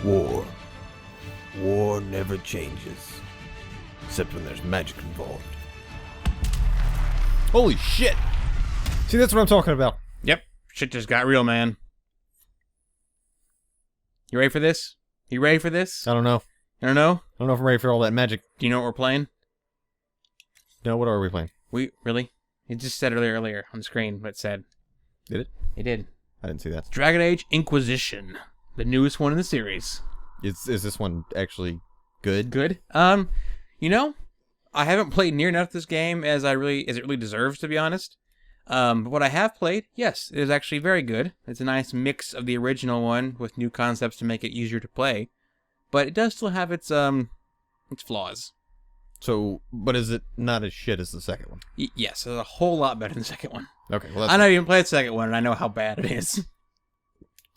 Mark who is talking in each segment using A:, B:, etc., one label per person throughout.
A: War. War never changes. Except when there's magic involved.
B: Holy shit! See, that's what I'm talking about.
C: Yep. Shit just got real, man. You ready for this? You ready for this?
B: I don't know.
C: I don't know.
B: I don't know if I'm ready for all that magic.
C: Do you know what we're playing?
B: No, what are we playing?
C: Really? It just said earlier on the screen what it said.
B: Did it?
C: It did.
B: I didn't see that.
C: Dragon Age Inquisition. The newest one in the series.
B: Is this one actually good?
C: Good. You know, I haven't played near enough this game as it really deserves, to be honest. But what I have played, yes, it is actually very good. It's a nice mix of the original one with new concepts to make it easier to play. But it does still have its flaws.
B: So, but is it not as shit as the second one?
C: Yes, it's a whole lot better than the second one.
B: Okay, well, that's
C: I know you didn't play the second one, and I know how bad it is.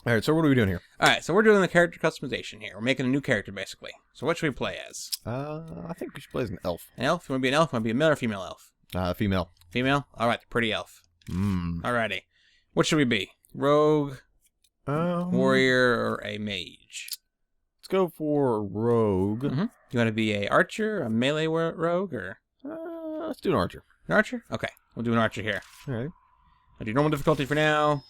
B: all right, so what are we doing here?
C: All right, so we're doing the character customization here. We're making a new character, basically. So what should we play as?
B: I think we should play as an elf.
C: An elf? You want to be an elf? You want to be a male or female elf?
B: Female.
C: Female? All right, the pretty elf.
B: Mm.
C: Alrighty. What should we be? Rogue, warrior, or a mage?
B: Let's go for rogue.
C: Mm-hmm. You want to be a archer, a melee rogue, or
B: Let's do an archer.
C: an archer? Okay, we'll do an archer here.
B: All right.
C: I'll do normal difficulty for now.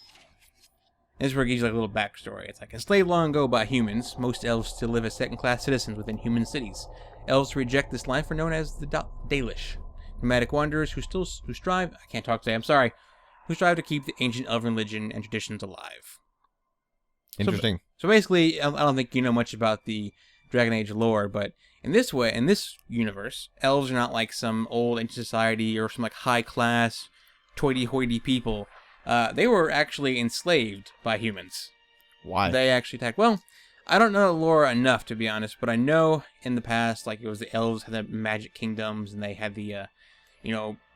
C: This is where it gives you like a little backstory. It's like, enslaved long ago by humans, most elves still live as second-class citizens within human cities. Elves who reject this life are known as the Dalish, nomadic wanderers who strive. I can't talk today. I'm sorry. Who strive to keep the ancient elven religion and traditions alive.
B: Interesting.
C: So basically, I don't think you know much about the Dragon Age lore, but in this universe, elves are not like some old ancient society or some like high-class, hoity-toity people. They were actually enslaved by humans.
B: Why?
C: They actually attacked. Well, I don't know the lore enough, to be honest, but I know in the past, like, it was the elves had the magic kingdoms, and they had the,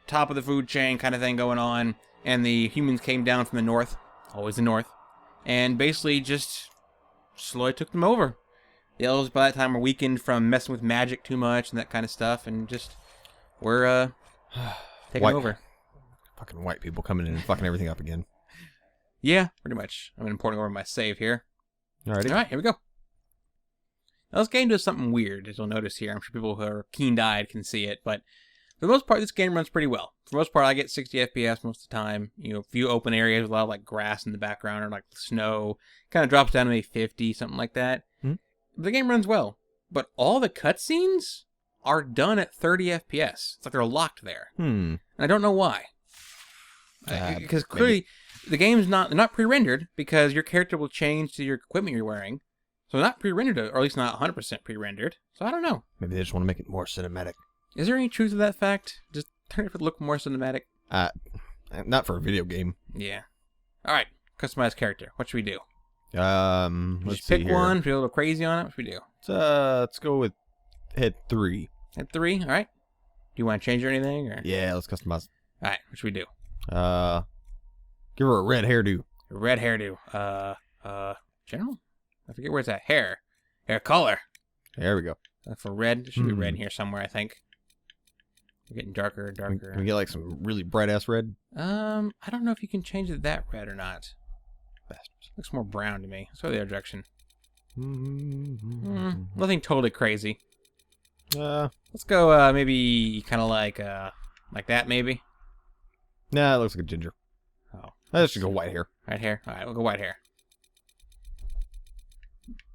C: top of the food chain kind of thing going on, and the humans came down from the north, always the north, and basically just slowly took them over. The elves by that time were weakened from messing with magic too much and that kind of stuff, and just were taken over.
B: Fucking white people coming in and fucking everything up again.
C: Yeah, pretty much. I'm importing over my save here.
B: Alrighty.
C: All right, here we go. Now, this game does something weird, as you'll notice here. I'm sure people who are keen-eyed can see it, but for the most part, this game runs pretty well. For the most part, I get 60 FPS most of the time. You know, a few open areas with a lot of like grass in the background or like snow. Kind of drops down to maybe 50, something like that.
B: Hmm?
C: The game runs well, but all the cutscenes are done at 30 FPS. It's like they're locked there. And I don't know why. Because clearly, the game's not pre-rendered because your character will change to your equipment you're wearing. So not pre-rendered, or at least not 100% pre-rendered. So I don't know.
B: Maybe they just want to make it more cinematic.
C: Is there any truth to that fact? Just turn it to look more cinematic?
B: Not for a video game.
C: Yeah. All right. Customized character. What should we do?
B: Let's
C: Just
B: see
C: pick
B: here.
C: one. Feel a little crazy on it. What should we do?
B: Let's go with head 3.
C: At 3. All right. Do you want to change or anything? Or?
B: Yeah, let's customize.
C: All right. What should we do?
B: Give her a red hairdo.
C: A red hairdo. General? I forget where it's at. Hair color.
B: There we go.
C: For red, there should be red in here somewhere, I think. We're getting darker and darker.
B: Can we get like some really bright ass red?
C: I don't know if you can change it that red or not.
B: Bastards.
C: Looks more brown to me. Let's go the other direction. Nothing totally crazy. Let's go maybe kind of like that maybe.
B: Nah, it looks like a ginger.
C: Oh,
B: Let's just go white hair.
C: White hair. All right, we'll go white hair.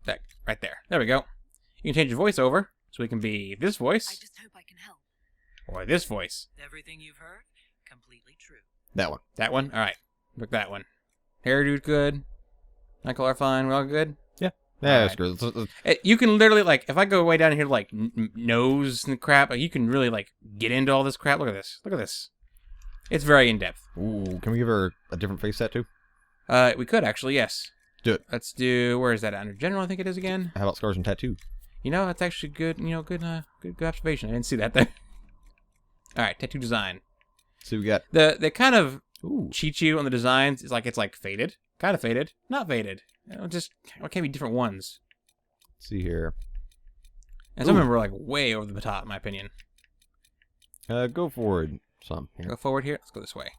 C: That right there. There we go. You can change your voice over, so we can be this voice.
D: I just hope I can help.
C: Or this voice.
D: Everything you've heard, completely true.
B: That one.
C: That one? Alright. Pick that one. Hairdo's good. Eye color fine. We're all good?
B: Yeah,
C: Alright.
B: that's good.
C: You can literally, like, if I go way down here to, like, nose and crap, you can really, like, get into all this crap. Look at this. Look at this. It's very in-depth.
B: Ooh, can we give her a different face set too?
C: We could, actually, yes.
B: Do it.
C: Let's do, where is that? Under general, I think it is again.
B: How about scars and tattoo?
C: You know, that's actually good, good observation. I didn't see that there. Alright, tattoo design.
B: So we got
C: They kind of
B: ooh.
C: cheat you on the designs. It's like faded. Kind of faded. Not faded. What can't be different ones?
B: Let's see here.
C: And some of them are like way over the top, in my opinion.
B: Go forward some. Here.
C: Go forward here. Let's go this way.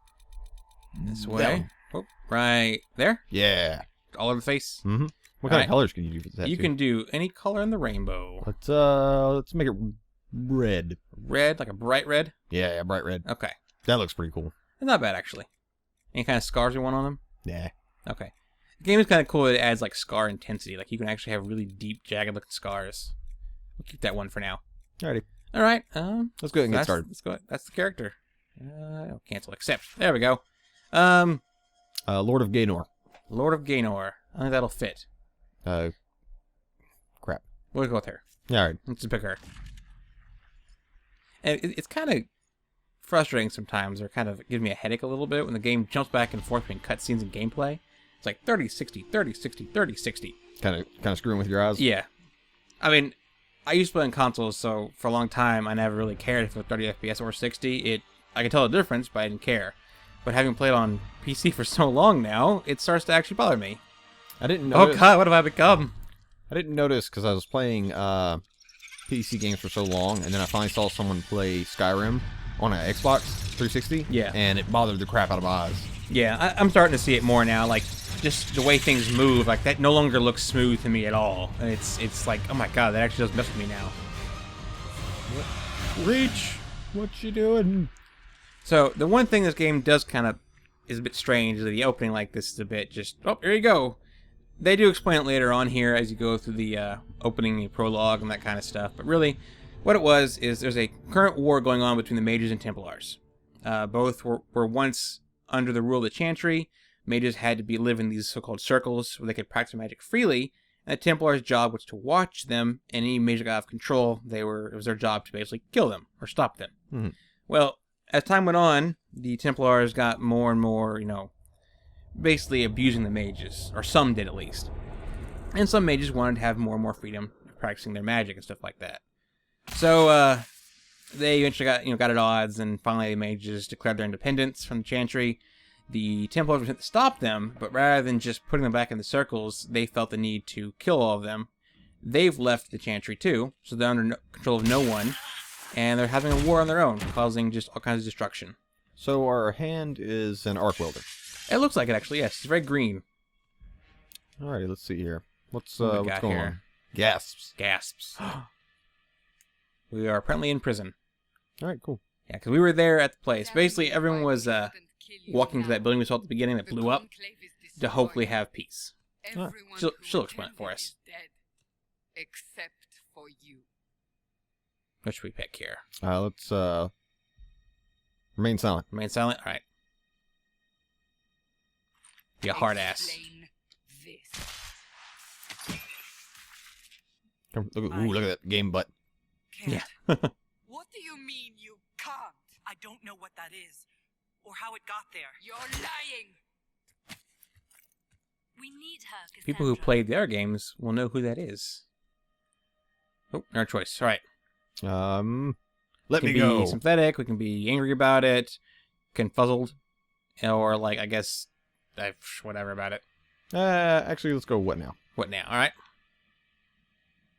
C: This
B: That
C: way.
B: one.
C: Oh, right there.
B: Yeah.
C: All over the face.
B: Mm-hmm. What kind
C: Alright.
B: of colors can you do for the tattoo?
C: You can do any color in the rainbow.
B: Let's make it red.
C: Red, like a bright red.
B: Yeah, bright red.
C: Okay,
B: That looks pretty cool.
C: not bad actually. Any kind of scars you want on them?
B: Yeah.
C: Okay. The game is kind of cool. It adds like scar intensity. Like you can actually have really deep, jagged-looking scars. We'll keep that one for now.
B: Alrighty.
C: All right.
B: Let's go ahead and get started.
C: Let's go. That's the character. Cancel. Accept. There we go.
B: Lord of Gaynor.
C: Lord of Gaynor. I think that'll fit.
B: Crap.
C: We'll go with her.
B: Alright.
C: Let's pick her. And it's kind of frustrating sometimes, or kind of gives me a headache a little bit when the game jumps back and forth between cutscenes and gameplay. It's like 30, 60, 30, 60, 30, 60.
B: Kind of screwing with your eyes.
C: Yeah. I mean, I used to play on consoles, so for a long time I never really cared if it was 30 FPS or 60. I could tell the difference, but I didn't care. But having played on PC for so long now, it starts to actually bother me.
B: I didn't notice.
C: Oh god, what have I become?
B: I didn't notice because I was playing PC games for so long, and then I finally saw someone play Skyrim on an Xbox 360.
C: Yeah.
B: And it bothered the crap out of my eyes.
C: Yeah, I'm starting to see it more now. Like, just the way things move, like that no longer looks smooth to me at all. And it's like, oh my god, that actually does mess with me now.
B: Reach! What you doing?
C: So the one thing this game does kind of is a bit strange is that the opening like this is a bit just, oh, here you go. They do explain it later on here as you go through the opening and prologue and that kind of stuff. But really, what it was is there's a current war going on between the mages and Templars. Both were once under the rule of the Chantry. Mages had to live in these so-called circles where they could practice magic freely. And the Templars' job was to watch them, and any mage that got out of control, it was their job to basically kill them or stop them.
B: Mm-hmm.
C: Well, as time went on, the Templars got more and more, basically abusing the mages, or some did at least. And some mages wanted to have more and more freedom practicing their magic and stuff like that. So they eventually got at odds, and finally the mages declared their independence from the Chantry. The Templars were sent to stop them, but rather than just putting them back in the circles, they felt the need to kill all of them. They've left the Chantry too, so they're under control of no one, and they're having a war on their own, causing just all kinds of destruction.
B: So our hand is an arc welder.
C: It looks like it actually, yes. It's very green.
B: Alrighty, let's see here. What's
C: What we
B: what's
C: got
B: going
C: here?
B: on? Gasps.
C: Gasps. We are apparently in prison.
B: Alright, cool.
C: Yeah, because we were there at the place. Basically, everyone was walking to that building we saw at the beginning that blew up to hopefully have peace. She'll explain it for us.
E: Except for you.
C: What should we pick here?
B: Let's remain silent.
C: Remain silent? Alright. Be a hard ass.
E: Explain this.
B: Look at that game butt.
C: Yeah.
E: What do you mean you can't?
D: I don't know what that is, or how it got there.
E: You're lying.
D: We need her, Cassandra.
C: People who played the other games will know who that is. Oh, our choice. Alright.
B: Let
C: We
B: me
C: can
B: go.
C: be sympathetic, we can be angry about it, confuzzled, or like, I guess, whatever about it.
B: Actually, let's go what now?
C: What now? Alright.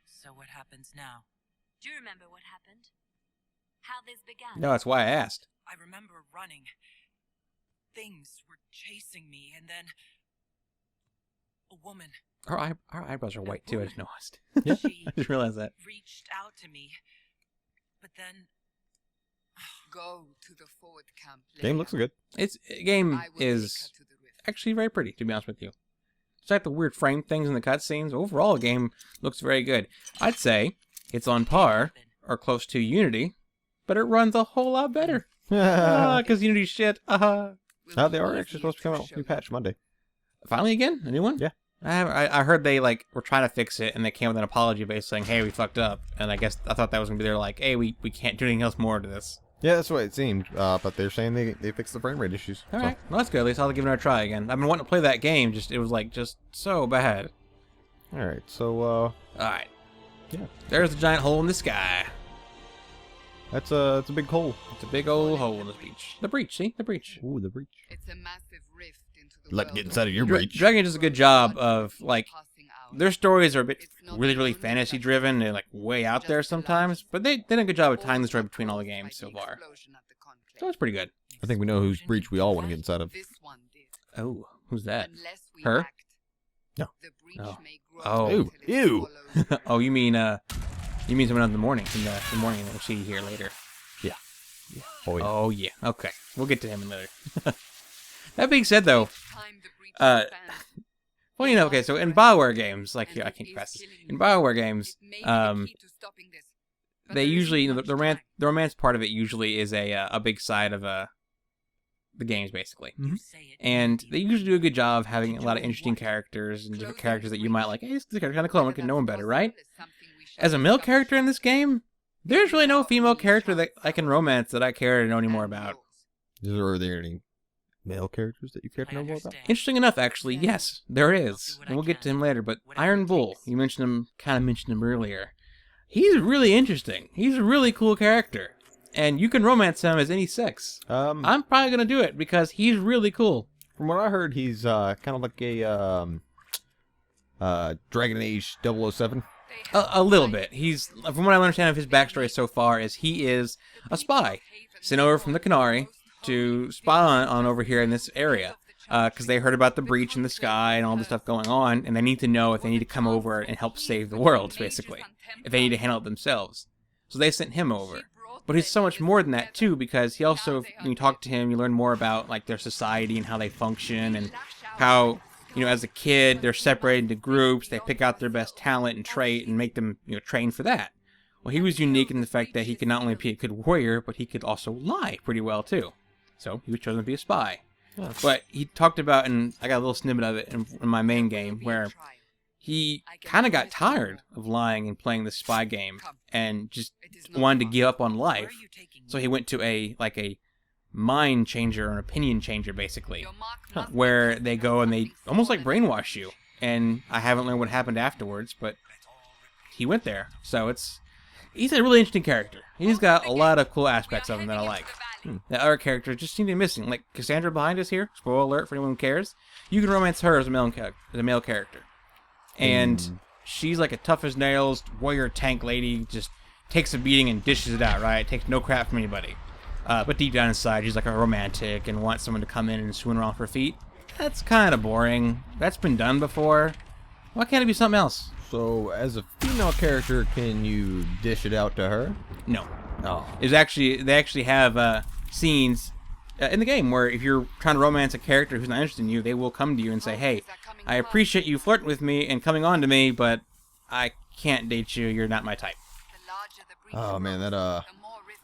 D: So what happens now? Do you remember what happened? How this began?
C: No, that's why I asked.
D: I remember running. Things were chasing me, and then a woman.
C: Our eyebrows are white too, I just noticed.
D: She
C: I just realized that.
D: reached out to me, but then
E: Go to the forward camp.
B: Game looks good.
C: Game
E: I will
C: is
E: take her to the rift.
C: actually very pretty, to be honest with you. Despite the weird frame things in the cutscenes, overall the game looks very good. I'd say it's on par or close to Unity, but it runs a whole lot better. Because Unity's shit.
E: Will
B: They are
E: be
B: actually supposed to come out with a new patch Monday.
C: Finally again? A new one?
B: Yeah.
C: I heard they were trying to fix it, and they came with an apology basically saying, hey, we fucked up. And I thought that was going to be their hey, we can't do anything else more to this.
B: Yeah, that's what it seemed. But they're saying they fixed the frame rate issues.
C: All right. Well, that's good. At least I'll give it a try again. I've been wanting to play that game. It was just so bad.
B: All right. So
C: All right.
B: yeah,
C: There's the giant hole in the sky.
B: it's a big hole.
C: It's a big old hole in the breach. The breach, see? The breach.
B: Ooh, the breach.
E: It's a massive rift into the
B: Let
E: world
B: get inside of your
C: Dra-
B: breach.
C: Dragon Age does a good job of,
E: Passing out.
C: their stories are a bit
E: It's not
C: really
E: the only
C: fantasy
E: that-
C: driven and, way out there sometimes, but they did a good job of tying the story between all the games so far. So it's pretty good.
B: I think we know whose breach we all want to get inside of.
E: This one did.
C: Oh, who's that?
E: Unless we
C: Her?
E: act.
A: No.
E: The breach
C: Oh.
E: may grow
C: Oh.
E: until it
A: Ew.
E: swallows
C: Oh, you mean someone in the morning, in the morning that we'll see here later.
A: Oh, yeah.
C: Oh yeah. Okay. We'll get to him later. That being said, though,
E: each time the breach
C: Uh,
E: expands,
C: well, you know, okay, so in BioWare games, like here, I can't press this. In BioWare games,
E: it may be the key to stopping this, but
C: they
E: there isn't
C: usually, you know,
E: much
C: the
E: time.
C: romance part of it usually is a big side of the games, basically.
A: Mhm.
C: And they usually do a good job of having a lot of interesting characters and different characters that you might like. Hey, this character's kind of cool. I can know him better, right? As a male character in this game, there's really no female character that I can romance that I care to know any more about.
B: Are there any male characters that you care to know more about?
C: Interesting enough, actually, yes, there is. And we'll get to him later, but Iron Bull, you kind of mentioned him earlier. He's really interesting. He's a really cool character. And you can romance him as any sex. I'm probably going to do it because he's really cool.
B: From what I heard, he's kind of like a Dragon Age 007.
C: A little bit. He's, from what I understand of his backstory so far, is he is a spy sent over from the Canary to spy on over here in this area. Because they heard about the breach in the sky and all the stuff going on, and they need to know if they need to come over and help save the world, basically. If they need to handle it themselves. So they sent him over. But he's so much more than that, too, because he also, when you talk to him, you learn more about, like, their society and how they function, and how, you know, as a kid, they're separated into groups, they pick out their best talent and trait and make them, you know, train for that. Well, he was unique in the fact that he could not only be a good warrior, but he could also lie pretty well, too. So he was chosen to be a spy. But he talked about, and I got a little snippet of it in my main game, where he kind of got tired of lying and playing the spy game and just wanted to give up on life. So he went to a mind changer or an opinion changer, basically, where they go and they almost like brainwash you. And I haven't learned what happened afterwards, but he went there. So he's a really interesting character. He's got a lot of cool aspects of him that I like. The other characters just seem to be missing. Like Cassandra behind us here, spoiler alert for anyone who cares, you can romance her as a male character. And she's like a tough as nails, warrior tank lady, just takes a beating and dishes it out, right? Takes no crap from anybody. But deep down inside, she's like a romantic and wants someone to come in and swoon her off her feet. That's kind of boring. That's been done before. Why can't it be something else?
B: So, as a female character, can you dish it out to her?
C: No.
B: Oh.
C: They actually have scenes in the game where if you're trying to romance a character who's not interested in you, they will come to you and say, "Hey, I appreciate you flirting with me and coming on to me, but I can't date you. You're not my type."
B: Oh man, that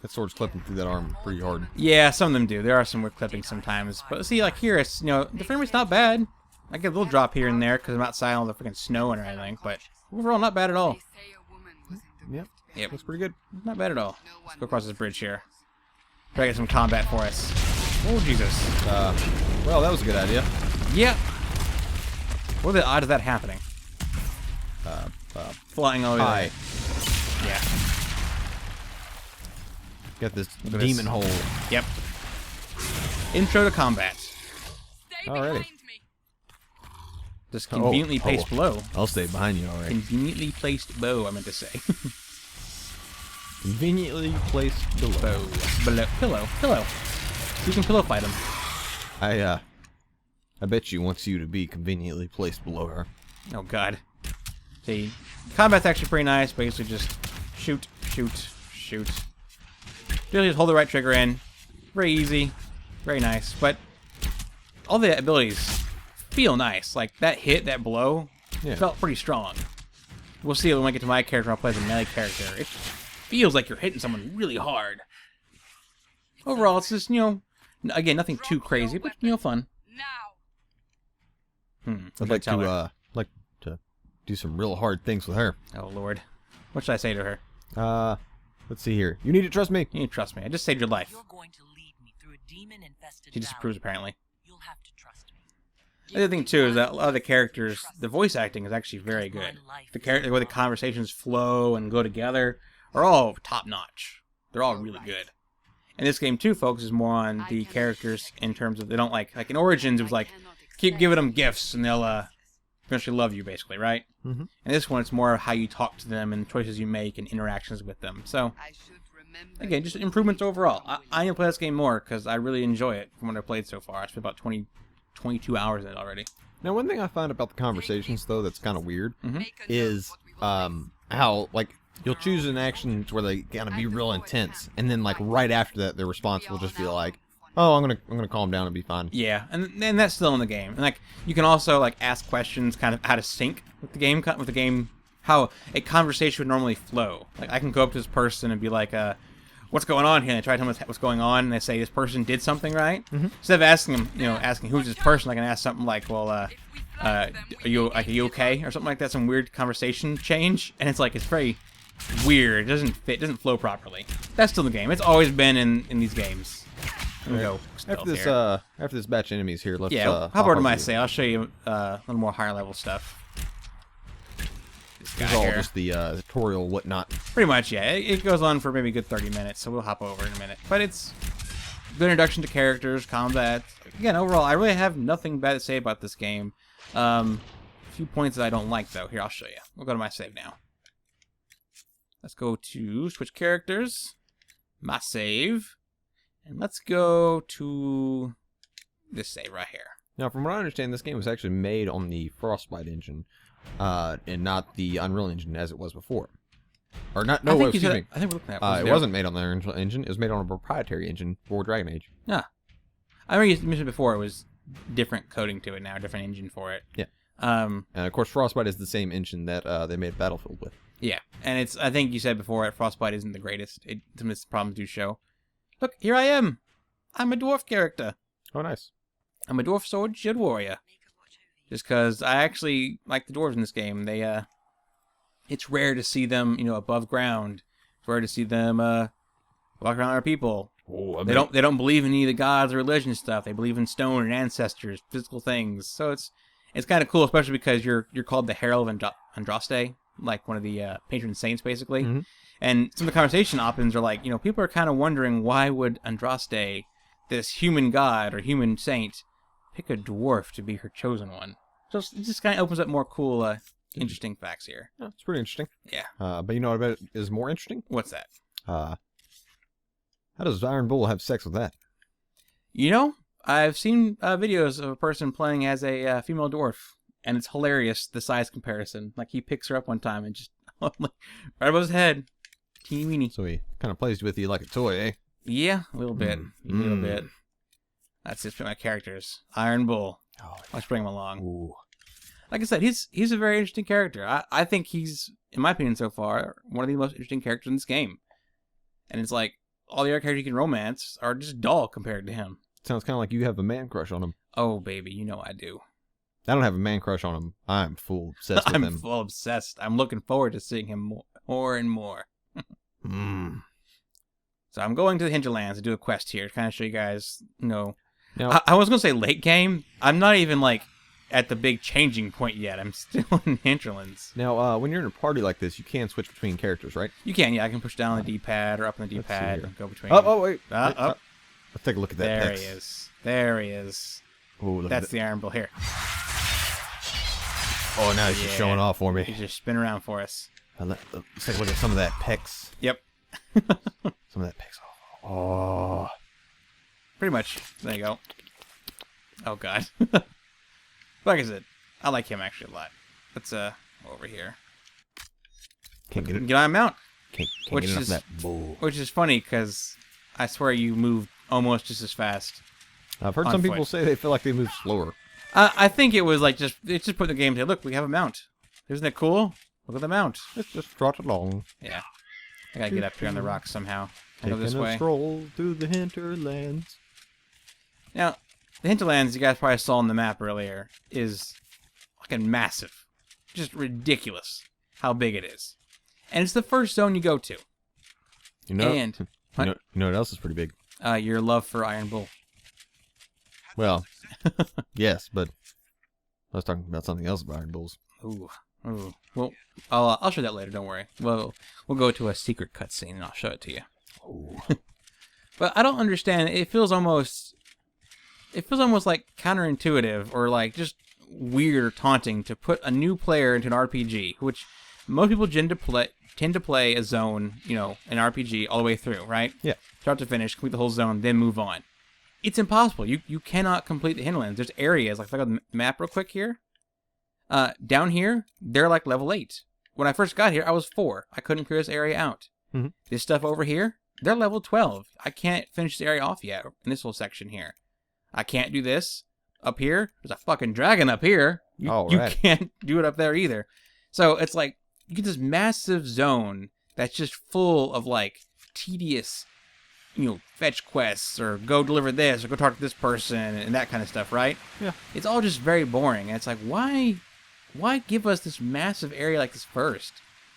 B: sword's clipping through that arm pretty hard.
C: Yeah, some of them do. There are some weird clippings sometimes, but see, like here, it's, you know, the frame rate's not bad. I get a little drop here and there because I'm outside on the freaking snow and everything, but overall, not bad at all.
B: Yep, that's pretty good.
C: Not bad at all. Let's go across this bridge here. Try to get some combat for us. Oh, Jesus.
B: Well, that was a good idea.
C: Yeah. What are the odds of that happening? Flying over
B: Hi.
C: there. Yeah.
B: Got this
C: Look at
B: demon
C: this.
B: hole.
C: Yep. Intro to combat.
B: Alrighty.
C: Just conveniently placed below.
B: I'll stay behind you, alright.
C: Conveniently placed bow, I meant to say.
B: Conveniently placed below.
C: Pillow. So you can pillow fight him.
B: I bet you wants you to be conveniently placed below her.
C: Oh, God. See, combat's actually pretty nice. Basically just shoot. Really just hold the right trigger in. Very easy. Very nice. But all the abilities feel nice. Like, that hit, that blow, felt pretty strong. We'll see when I get to my character. I'll play as a melee character. It feels like you're hitting someone really hard. Overall, it's just, you know, again, nothing too crazy, but, you know, fun.
B: I'd like to do some real hard things with her.
C: Oh, Lord. What should I say to her?
B: Let's see here. You need to trust me.
C: You need to trust me. I just saved your life.
D: You're going to lead me through a demon-infested
C: She disapproves, apparently.
D: You'll have to trust me.
C: The other thing, too, is that a lot of the characters, the voice acting is actually very good. The way the conversations flow and go together are all top-notch. They're all really good. And this game, too, focuses more on the characters in terms of, they don't like in Origins, it was like, keep giving them gifts and they'll eventually love you, basically, right?
B: Mm-hmm.
C: And this one, it's more how you talk to them and the choices you make and interactions with them. So, again, just improvements overall. I need to play this game more because I really enjoy it from what I've played so far. I spent about 22 hours in it already.
B: Now, one thing I find about the conversations, though, that's kind of weird,
E: Make a
B: is
E: note what we will
B: how, like, you'll choose an action to where they gotta be real intense, and then, like, right after that, their response will just be like, "Oh, I'm gonna calm down and be fine."
C: Yeah, and that's still in the game. And like you can also like ask questions kind of out of sync with the game, how a conversation would normally flow. Like I can go up to this person and be like, "What's going on here?" And I try to tell them what's going on, and they say this person did something right. Instead of asking them, asking who's this person, I can ask something like, "Well, are you okay?" or something like that. Some weird conversation change, and it's like it's very weird. It doesn't fit. It doesn't flow properly. That's still the game. It's always been in these games. Go
B: After this batch of enemies here, let's
C: hop over to my say. I'll show you a little more higher level stuff. This guy
B: This is all
C: here.
B: just the tutorial whatnot.
C: Pretty much, yeah. It goes on for maybe a good 30 minutes, so we'll hop over in a minute. But it's good introduction to characters, combat. Again, overall, I really have nothing bad to say about this game. A few points that I don't like, though. Here, I'll show you. We'll go to my save now. Let's go to switch characters. My save. And let's go to this save right here.
B: Now, from what I understand, this game was actually made on the Frostbite engine, and not the Unreal Engine as it was before. Or not? No, excuse me.
C: I think we're looking at
B: It wasn't made on the Unreal Engine. It was made on a proprietary engine for Dragon Age.
C: Yeah. I remember you mentioned before it was different coding to it now, different engine for it.
B: Yeah.
C: And
B: of course, Frostbite is the same engine that they made Battlefield with.
C: Yeah, and it's. I think you said before, Frostbite isn't the greatest. Some of its problems do show. Look, here I am. I'm a dwarf character.
B: Oh, nice.
C: I'm a dwarf sword shield warrior. Just because I actually like the dwarves in this game. They, it's rare to see them, above ground. It's rare to see them walk around our people.
B: Oh,
C: They don't believe in any of the gods or religion stuff. They believe in stone and ancestors, physical things. So it's kind of cool, especially because you're called the Herald of Andraste, like one of the patron saints, basically.
B: Mm-hmm.
C: And some of the conversation options are like, people are kind of wondering why would Andraste, this human god or human saint, pick a dwarf to be her chosen one. So it just kind of opens up more cool, interesting facts here.
B: Yeah, it's pretty interesting.
C: Yeah.
B: But you know what I bet is more interesting?
C: What's that?
B: How does Iron Bull have sex with that?
C: I've seen videos of a person playing as a female dwarf, and it's hilarious, the size comparison. Like, he picks her up one time and just, right above his head. Teeny weeny.
B: So he kind of plays with you like a toy, eh?
C: Yeah, a little bit. A little bit. That's just my characters. Iron Bull.
B: Oh,
C: Let's bring him along.
B: ooh.
C: Like I said, he's a very interesting character. I think he's, in my opinion so far, one of the most interesting characters in this game. And it's like, all the other characters you can romance are just dull compared to him.
B: Sounds kind of like you have a man crush on him.
C: Oh, baby, I do.
B: I don't have a man crush on him. I'm full obsessed with him.
C: I'm full obsessed. I'm looking forward to seeing him more and more. So I'm going to the Hinterlands to do a quest here to kind of show you guys,
B: Now,
C: I was going to say late game. I'm not even like at the big changing point yet. I'm still in Hinterlands.
B: Now, when you're in a party like this, you can switch between characters, right?
C: You can, yeah. I can push down on the D-pad or up on the
B: Let's see
C: D-pad
B: here.
C: and go between.
B: Oh, wait.
C: Up.
B: Let's take a look at that.
C: There
B: Pex.
C: he is. There he is.
B: Ooh, look
C: That's
B: at
C: the Iron Bull here.
B: Oh, now he's just
C: Yeah.
B: showing off for me.
C: He's just spin around for us.
B: Let's take a look at some of that pecs.
C: Yep.
B: Some of that pecs. Oh.
C: Pretty much. There you go. Oh, God. Like I said, I like him actually a lot. Let's, over here.
B: Can't get it.
C: Get on mount.
B: Can't
C: Which
B: get enough
C: is-
B: of that bull.
C: Which is funny, because I swear you move almost just as fast.
B: I've heard
C: on
B: some people
C: foot.
B: say they feel like they move slower.
C: I think it was like it's just put the game to, look, we have a mount. Isn't that cool? Look at the mount.
B: Let's just trot along.
C: Yeah. I gotta get up here on the rocks somehow. I go
B: Taking
C: this
B: a
C: way.
B: stroll through the hinterlands.
C: Now, the Hinterlands, you guys probably saw on the map earlier, is fucking massive. Just ridiculous how big it is. And it's the first zone you go to.
B: You know,
C: And
B: you know what else is pretty big?
C: your love for Iron Bull.
B: Well, yes, but I was talking about something else about Iron Bulls.
C: Ooh. Well, I'll show that later. Don't worry. We'll go to a secret cutscene and I'll show it to you.
B: Oh.
C: But I don't understand. It feels almost like counterintuitive or like just weird or taunting to put a new player into an RPG, which most people tend to play a zone, an RPG all the way through, right?
B: Yeah.
C: Start to finish, complete the whole zone, then move on. It's impossible. You cannot complete the hinterlands. There's areas, like if I go to the map real quick here, down here, they're like level 8. When I first got here, I was 4. I couldn't clear this area out.
B: Mhm.
C: This stuff over here, they're level 12. I can't finish the area off yet in this little section here. I can't do this up here. There's a fucking dragon up here. You
B: Right.
C: can't do it up there either. So it's like, you get this massive zone that's just full of like tedious, fetch quests or go deliver this or go talk to this person and that kind of stuff, right?
B: Yeah.
C: It's all just very boring. And it's like, why give us this massive area like this first?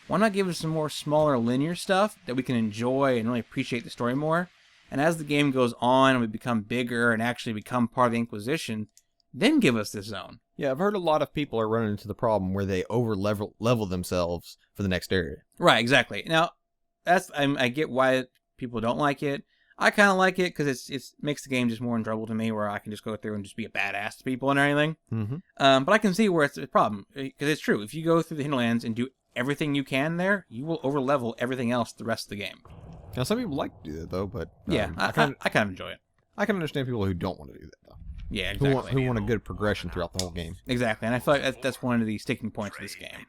C: Why not give us some more smaller linear stuff that we can enjoy and really appreciate the story more? And as the game goes on and we become bigger and actually become part of the Inquisition, then give us this zone.
B: Yeah, I've heard a lot of people are running into the problem where they level themselves for the next area.
C: Right, exactly. Now, I get why people don't like it. I kind of like it because it makes the game just more enjoyable to me, where I can just go through and just be a badass to people and everything.
B: Mm-hmm.
C: But I can see where it's a problem, because it's true. If you go through the hinterlands and do everything you can there, you will over-level everything else the rest of the game.
B: Now, some people like to do that, though, but...
C: Yeah, I kind of enjoy it.
B: I can understand people who don't want to do that, though.
C: Yeah, exactly.
B: Who want a good progression throughout the whole game.
C: Exactly, and I feel like that's one of the sticking points of this game.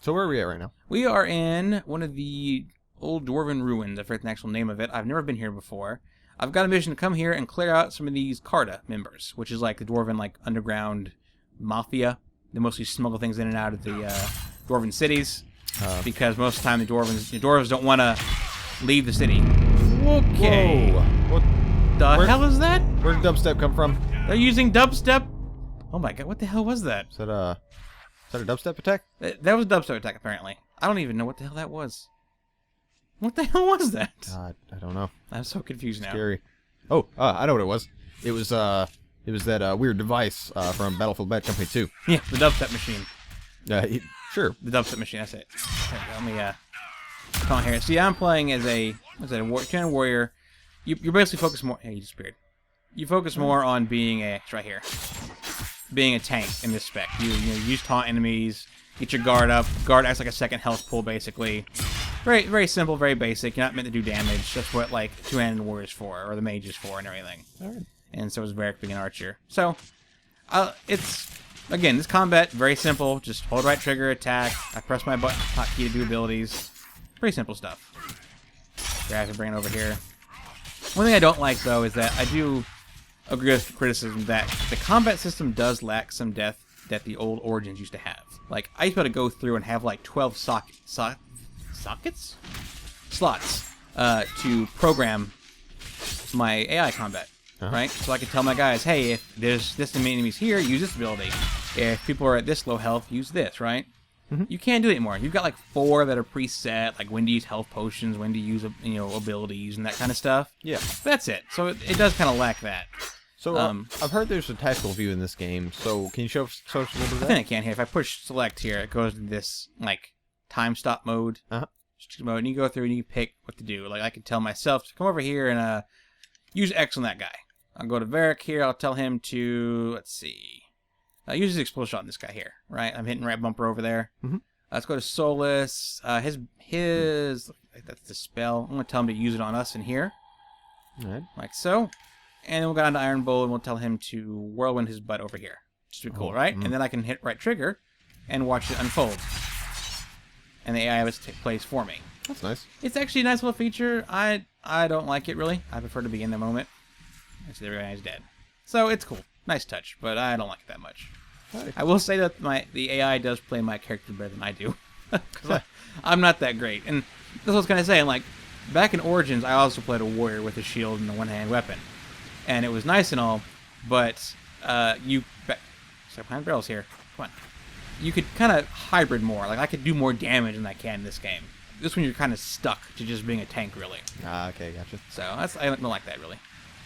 B: So where are we at right now?
C: We are in one of the old dwarven ruins. I forget the actual name of it. I've never been here before. I've got a mission to come here and clear out some of these Carta members, which is like the dwarven underground mafia. They mostly smuggle things in and out of the dwarven cities, because most of the time the dwarves don't want to leave the city. Okay.
B: Whoa.
C: The hell is that?
B: Where did dubstep come from?
C: They're using dubstep? Oh my god, what the hell was that?
B: Is that a dubstep attack?
C: That was a dubstep attack, apparently. I don't even know what the hell that was. What the hell was that?
B: I don't know.
C: I'm so confused now.
B: Scary. Oh, I know what it was. It was that weird device from Battlefield Bad Company 2.
C: Yeah, the dubstep machine.
B: Sure.
C: The dubstep machine, that's it. There we go. Let me come on here. See, I'm playing as a Titan warrior. You're basically focused more... Hey, you disappeared. You focus more on being it's right here. Being a tank in this spec. You use taunt enemies, get your guard up. Guard acts like a second health pool, basically. Very, very simple, very basic. You're not meant to do damage. That's what, two-handed warrior's for, or the mage is for, and everything.
B: Alright.
C: And so is Varric being an archer. So, again, this combat, very simple. Just hold right trigger, attack. I press my button hotkey to do abilities. Pretty simple stuff. Grab and bring it over here. One thing I don't like, though, is that I do agree with criticism that the combat system does lack some depth that the old Origins used to have. Like, I used to be able to go through and have 12 slots to program my AI combat, right? So I could tell my guys, hey, if there's this many enemies here, use this ability. If people are at this low health, use this, right? Mm-hmm. You can't do it anymore. You've got 4 that are preset, like when to use health potions, when to use abilities and that kind of stuff.
B: Yeah.
C: That's it. So it does kind of lack that.
B: So I've heard there's a tactical view in this game. So can you show us a little bit of that?
C: I think I can here. If I push select here, it goes to this time stop mode. Mode, and you go through and you pick what to do. Like I can tell myself to come over here and use X on that guy. I'll go to Varric here. I'll tell him to use his explosive shot on this guy here. Right, I'm hitting right bumper over there.
B: Mm-hmm.
C: Let's go to Solus. His that's the spell. I'm gonna tell him to use it on us in here.
B: All right.
C: Like so. And then we'll go down to Iron Bull and we'll tell him to whirlwind his butt over here. Just be cool, right?
B: Mm-hmm.
C: And then I can hit right trigger and watch it unfold. And the AI has take place for me.
B: That's nice.
C: It's actually a nice little feature. I don't like it really. I prefer to be in the moment. I see the guy's dead. So it's cool. Nice touch, but I don't like it that much.
B: Hey.
C: I will say that the AI does play my character better than I do. Because I'm not that great. And that's what I was going to say. Back in Origins, I also played a warrior with a shield and a one-hand weapon. And it was nice and all, but stop behind barrels here. Come on. You could kind of hybrid more. I could do more damage than I can in this game. This one you're kind of stuck to just being a tank, really.
B: Okay, gotcha.
C: So I don't like that really.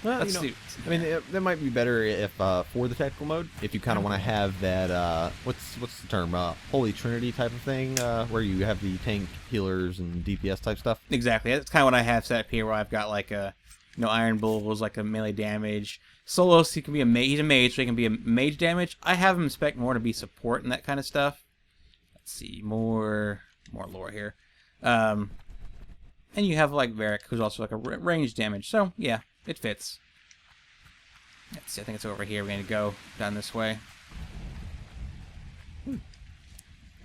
B: Well, that might be better if for the tactical mode, if you kind of want to have that what's the term, Holy Trinity type of thing, where you have the tank healers and DPS type stuff.
C: Exactly. That's kind of what I have set up here, where I've got Iron Bull was a melee damage. Solos, he can be he's a mage, so he can be a mage damage. I have him spec more to be support and that kind of stuff. Let's see, more lore here. And you have Varric, who's also a range damage. So yeah, It fits. Let's see, I think it's over here. We're going to go down this way.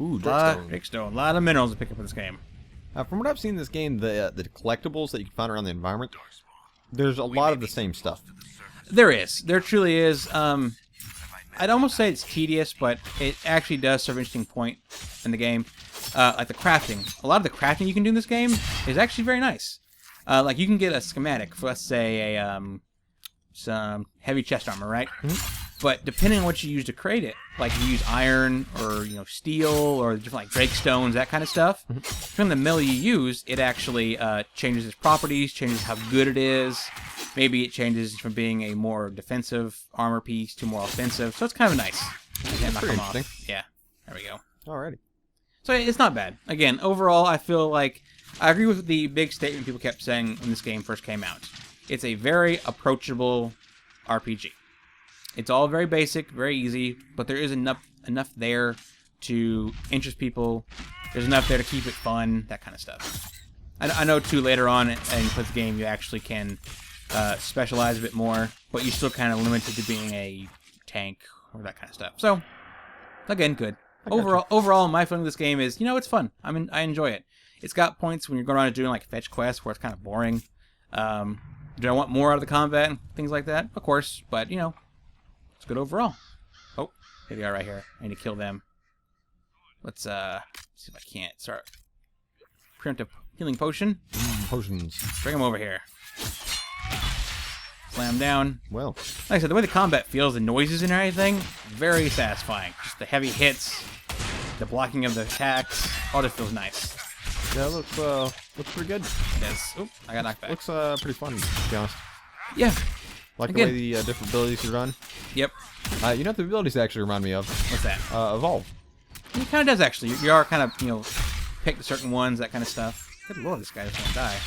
B: Ooh,
C: Dragstone. A lot of minerals to pick up in this game.
B: From what I've seen in this game, the collectibles that you can find around the environment, there's a lot of the same stuff.
C: There is. There truly is. I'd almost say it's tedious, but it actually does serve an interesting point in the game. Like the crafting. A lot of the crafting you can do in this game is actually very nice. Like you can get a schematic for, let's say, some heavy chest armor, right? But depending on what you use to create it, like you use iron or steel or different like drake stones, that kind of stuff. From the metal you use, it actually changes its properties, changes how good it is. Maybe it changes from being a more defensive armor piece to more offensive. So it's kind of nice.
B: That's pretty interesting.
C: Yeah, there we go.
B: Alrighty.
C: So it's not bad. Again, overall, I feel like I agree with the big statement people kept saying when this game first came out. It's a very approachable RPG. It's all very basic, very easy, but there is enough there to interest people. There's enough there to keep it fun, that kind of stuff. I know, too, later on in the game, you actually can specialize a bit more, but you're still kind of limited to being a tank or that kind of stuff. So, again, good. Overall, my feeling of this game is, it's fun. I enjoy it. It's got points when you're going around and doing like fetch quests where it's kind of boring. Do I want more out of the combat and things like that? Of course, but it's good overall. Oh, here they are right here. I need to kill them. Let's see if I can't start. Preemptive healing potion.
B: Potions.
C: Bring them over here. Slam down.
B: Well,
C: like I said, the way the combat feels, the noises and everything, very satisfying. Just the heavy hits, the blocking of the attacks, all just feels nice.
B: Yeah, it looks pretty good.
C: It is. Oop, I got knocked back.
B: Looks pretty fun, to be honest.
C: Yeah.
B: Like the way the different abilities are run.
C: Yep.
B: You know what the abilities actually remind me of?
C: What's that?
B: Evolve.
C: It kind of does, actually. You are kind of, pick certain ones, that kind of stuff. Good lord, this guy doesn't want to die.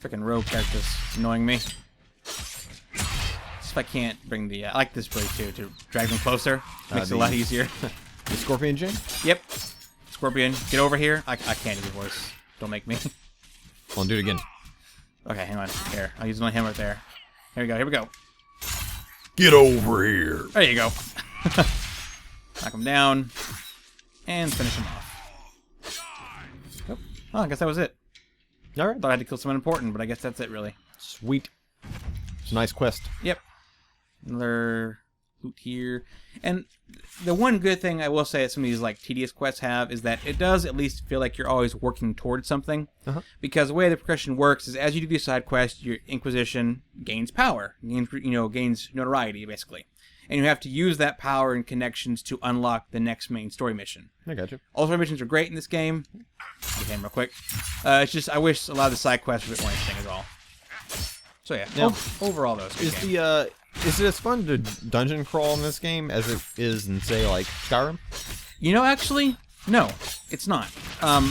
C: Freaking rogue character's annoying me. If I can't bring the... I like this blade, too, to drag them closer. Makes it a lot easier.
B: The Scorpion Chain?
C: Yep. Scorpion, get over here. I can't do the voice. Don't make me.
B: Well, do it again.
C: Okay, hang on. Here, I'll use my hammer there. Here we go, here we go.
A: Get over here.
C: There you go. Knock him down. And finish him off. Oh, I guess that was it.
B: Alright.
C: Thought I had to kill someone important, but I guess that's it, really.
B: Sweet. It's a nice quest.
C: Yep. Another loot here. And the one good thing I will say that some of these like tedious quests have is that it does at least feel like you're always working towards something. Because the way the progression works is as you do these side quests, your Inquisition gains power, gains notoriety basically, and you have to use that power and connections to unlock the next main story mission.
B: I got you.
C: All story missions are great in this game. Get him real quick. It's just I wish a lot of the side quests were a bit more interesting as well. So yeah. Overall though, it's a good game.
B: Is it as fun to dungeon crawl in this game as it is in, say, like, Skyrim?
C: Actually, no, it's not. A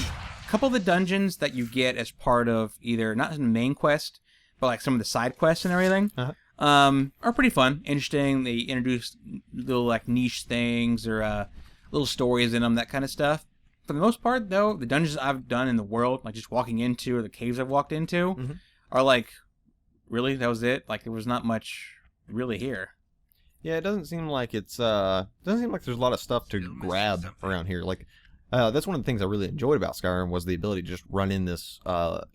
C: couple of the dungeons that you get as part of either, not in the main quest, but like some of the side quests and everything, are pretty fun, interesting. They introduce little, like, niche things or little stories in them, that kind of stuff. For the most part, though, the dungeons I've done in the world, like just walking into or the caves I've walked into, are like, really? That was it? Like, there was not much... really here.
B: Yeah, it doesn't seem like it's doesn't seem like there's a lot of stuff to grab around here. Like that's one of the things I really enjoyed about Skyrim was the ability to just run in this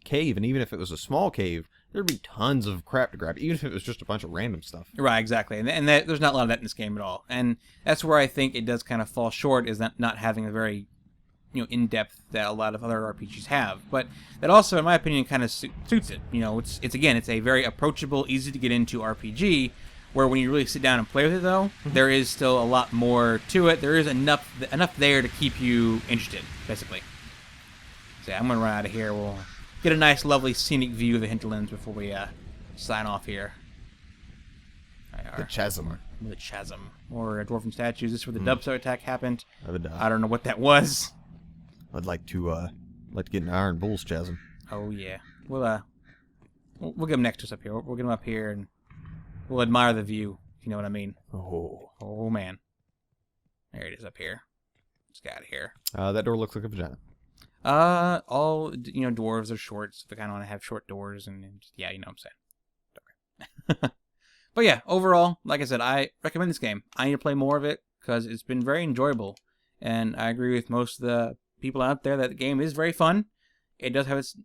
B: cave, and even if it was a small cave, there'd be tons of crap to grab, even if it was just a bunch of random stuff.
C: Right, exactly. And there's not a lot of that in this game at all. And that's where I think it does kind of fall short, is not having a very in-depth that a lot of other RPGs have. But that also, in my opinion, kind of suits it. It's a very approachable, easy to get into RPG, where when you really sit down and play with it, though, there is still a lot more to it. There is enough there to keep you interested, basically. So yeah, I'm going to run out of here. We'll get a nice, lovely, scenic view of the hinterlands before we sign off here.
B: The Chasm.
C: The Chasm. Or Dwarven Statues. This is where the dubstep attack happened.
B: I
C: don't know what that was.
B: I'd like to get an Iron Bull's Chasm.
C: Oh yeah, we'll get him next to us up here. We'll get him up here and we'll admire the view. If you know what I mean. Oh man, there it is up here. Let's get out of here.
B: That door looks like a vagina.
C: All dwarves are short, so they kind of want to have short doors, and yeah, you know what I'm saying. But yeah, overall, like I said, I recommend this game. I need to play more of it because it's been very enjoyable. And I agree with most of the people out there that the game is very fun. It does have its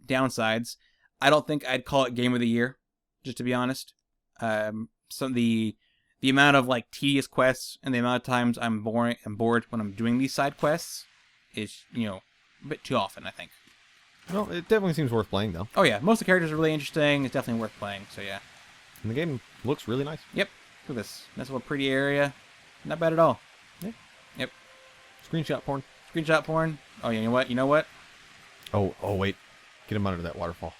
C: downsides. I don't think I'd call it Game of the Year, just to be honest. So the amount of like tedious quests and the amount of times I'm bored when I'm doing these side quests is, a bit too often, I think.
B: Well, it definitely seems worth playing, though.
C: Oh yeah, most of the characters are really interesting. It's definitely worth playing. So yeah.
B: And the game looks really nice.
C: Yep. Look at this. Nice little pretty area. Not bad at all.
B: Yeah.
C: Yep.
B: Screenshot porn.
C: Screenshot porn. Oh, you know what? You know what?
B: Oh, wait. Get him under that waterfall.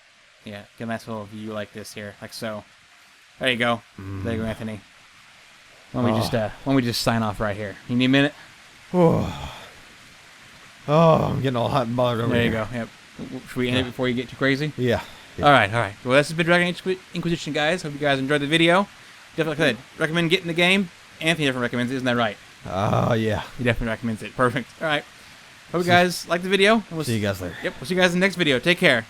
C: Yeah, get a nice little view like this here, like so. There you go. There you go, Anthony. Why don't we just sign off right here? You need a minute?
B: Oh, I'm getting all hot and bothered over
C: There you
B: here.
C: go. Yep. Should we end it before you get too crazy?
B: Yeah.
C: All right. Well, this has been Dragon Age Inquisition, guys. Hope you guys enjoyed the video. Definitely recommend getting the game. Anthony definitely recommends it, isn't that right?
B: Yeah.
C: He definitely recommends it. Perfect. All right. Hope you guys like the video. And
B: See you guys later.
C: Yep. We'll see you guys in the next video. Take care.